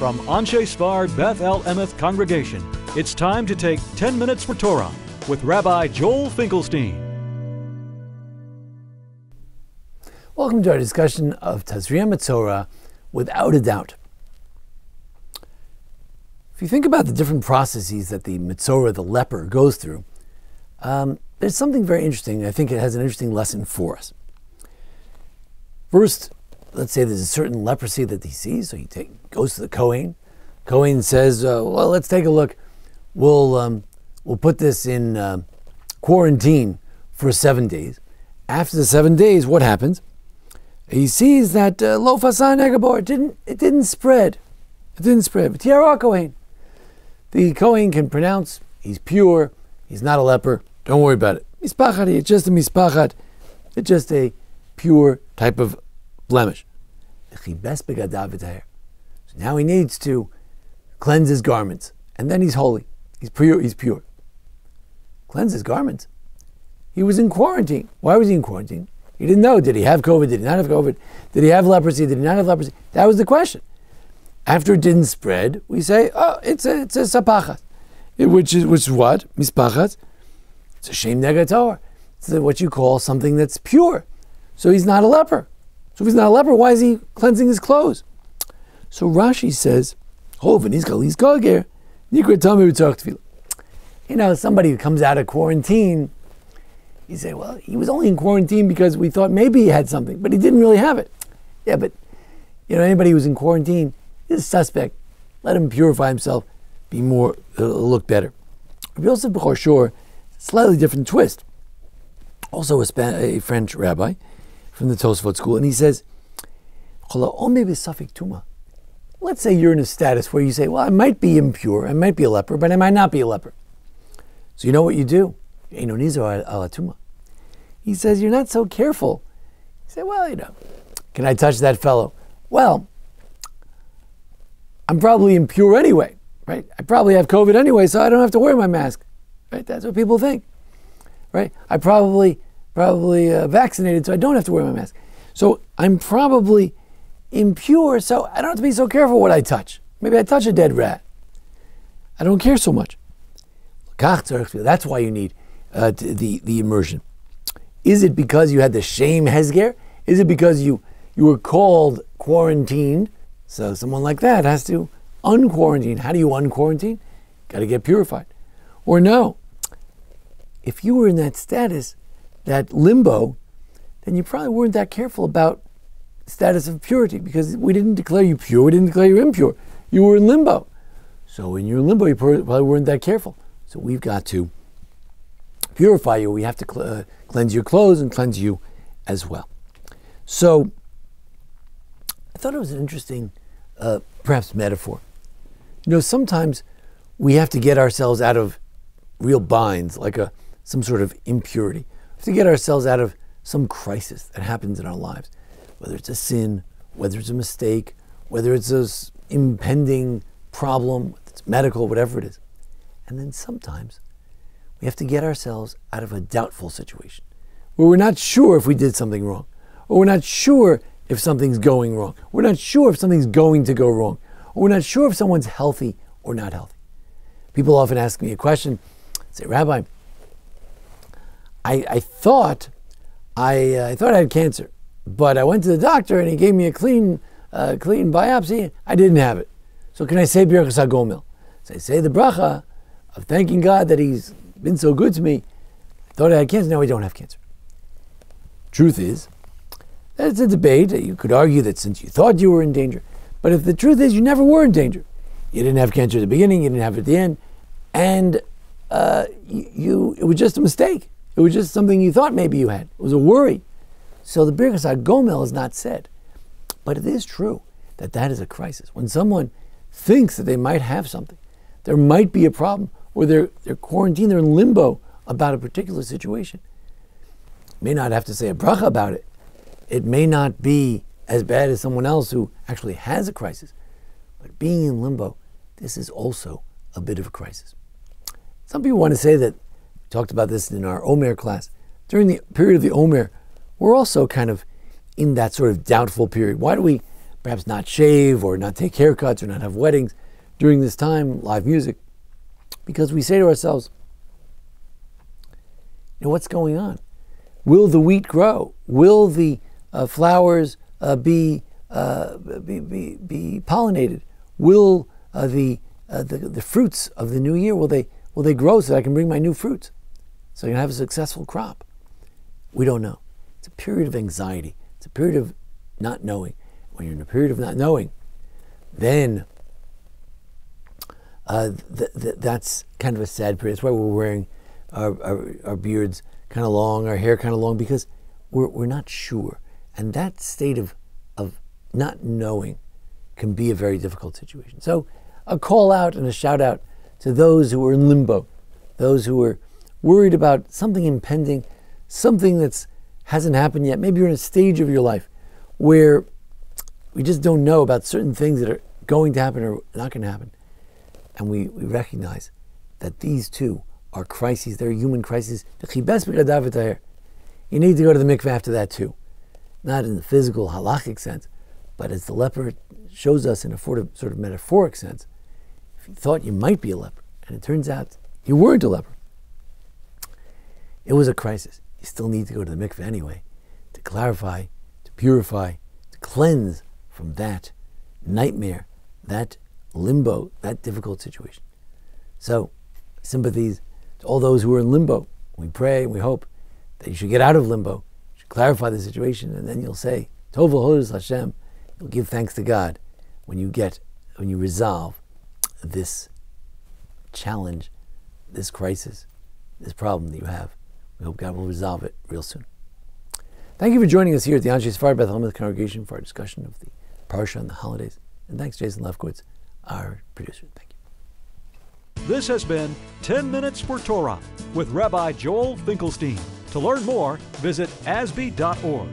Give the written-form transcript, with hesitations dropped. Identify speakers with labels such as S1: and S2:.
S1: From Anshe Sfard Beth El Emeth Congregation, it's time to take 10 minutes for Torah with Rabbi Joel Finkelstein.
S2: Welcome to our discussion of Tazria-Metzora, without a doubt. If you think about the different processes that the Metzora, the leper, goes through, there's something very interesting. I think it has an interesting lesson for us. First, let's say there's a certain leprosy that he sees, so he goes to the Kohen. Kohen says, well, let's take a look. We'll put this in quarantine for 7 days. After the 7 days, what happens? He sees that lo fasan egabor, it didn't spread. It didn't spread. But Tiara Kohen. The Kohen can pronounce, he's pure, he's not a leper, don't worry about it. Mispachat, it's just a mispachat. It's just a pure type of blemish. So now he needs to cleanse his garments, and then he's holy. He's pure. Cleanse his garments. He was in quarantine. Why was he in quarantine? He didn't know. Did he have COVID? Did he not have COVID? Did he have leprosy? Did he not have leprosy? That was the question. After it didn't spread, we say, oh, it's a sapachat. Which is what? Mispachat. It's a shem negator. It's what you call something that's pure. So he's not a leper. So if he's not a leper, why is he cleansing his clothes? So Rashi says, you know, somebody who comes out of quarantine, you say, well, he was only in quarantine because we thought maybe he had something, but he didn't really have it. Yeah, but anybody who's in quarantine is suspect. Let him purify himself, look better. Rabbi Yosef Bechor Shor, slightly different twist. Also a French rabbi from the Tosfot school, and he says, let's say you're in a status where you say, well, I might be impure, I might be a leper, but I might not be a leper. So you know what you do? He says, you're not so careful. You say, well, can I touch that fellow? Well, I'm probably impure anyway, right? I probably have COVID anyway, so I don't have to wear my mask, right? That's what people think, right? I probably vaccinated, so I don't have to wear my mask. So I'm probably impure, so I don't have to be so careful what I touch. Maybe I touch a dead rat. I don't care so much. That's why you need the immersion. Is it because you had the shame hezger? Is it because you were called quarantined? So someone like that has to unquarantine. How do you unquarantine? Got to get purified. Or no, if you were in that status, that limbo, then you probably weren't that careful about the status of purity, because we didn't declare you pure, we didn't declare you impure. You were in limbo. So in your limbo, you probably weren't that careful. So we've got to purify you. We have to cleanse your clothes and cleanse you as well. So I thought it was an interesting, perhaps metaphor. Sometimes we have to get ourselves out of real binds, like some sort of impurity. We have to get ourselves out of some crisis that happens in our lives, whether it's a sin, whether it's a mistake, whether it's an impending problem, whether it's medical, whatever it is. And then sometimes we have to get ourselves out of a doubtful situation where we're not sure if we did something wrong, or we're not sure if something's going wrong. We're not sure if something's going to go wrong, or we're not sure if someone's healthy or not healthy. People often ask me a question, say, Rabbi, I thought I had cancer, but I went to the doctor and he gave me a clean biopsy. I didn't have it. So can I say Birchas HaGomel? So I say the bracha of thanking God that He's been so good to me. I thought I had cancer, now I don't have cancer. Truth is, that's a debate. You could argue that since you thought you were in danger, but if the truth is you never were in danger, you didn't have cancer at the beginning, you didn't have it at the end, and it was just a mistake. It was just something you thought maybe you had. It was a worry. So the Birchas HaGomel is not said. But it is true that is a crisis. When someone thinks that they might have something, there might be a problem, or they're quarantined, they're in limbo about a particular situation. May not have to say a bracha about it. It may not be as bad as someone else who actually has a crisis. But being in limbo, this is also a bit of a crisis. Some people want to say that, we talked about this in our Omer class, during the period of the Omer, we're also kind of in that sort of doubtful period. Why do we perhaps not shave or not take haircuts or not have weddings during this time, live music, because we say to ourselves, what's going on? Will the wheat grow? Will the flowers be pollinated? Will the fruits of the new year, will they grow so that I can bring my new fruits, so I can have a successful crop? We don't know. It's a period of anxiety. It's a period of not knowing. When you're in a period of not knowing, then that's kind of a sad period. That's why we're wearing our beards kind of long, our hair kind of long, because we're not sure. And that state of not knowing can be a very difficult situation. So a call out and a shout out to those who are in limbo, those who are worried about something impending, something that hasn't happened yet. Maybe you're in a stage of your life where we just don't know about certain things that are going to happen or not going to happen. And we recognize that these too are crises. They're human crises. You need to go to the mikveh after that too. Not in the physical, halachic sense, but as the leper shows us in a sort of metaphoric sense. If you thought you might be a leper, and it turns out you weren't a leper, it was a crisis. You still need to go to the mikveh anyway, to clarify, to purify, to cleanse from that nightmare, that limbo, that difficult situation. So, sympathies to all those who are in limbo. We pray and we hope that you should get out of limbo, you should clarify the situation, and then you'll say, Tov v'hodus Hashem. You'll give thanks to God when you resolve this challenge, this crisis, this problem that you have. We hope God will resolve it real soon. Thank you for joining us here at the Anshe Sefard Beth El congregation for our discussion of the Parsha and the holidays. And thanks, Jason Lefkowitz, our producer. Thank you.
S1: This has been 10 Minutes for Torah with Rabbi Joel Finkelstein. To learn more, visit asb.org.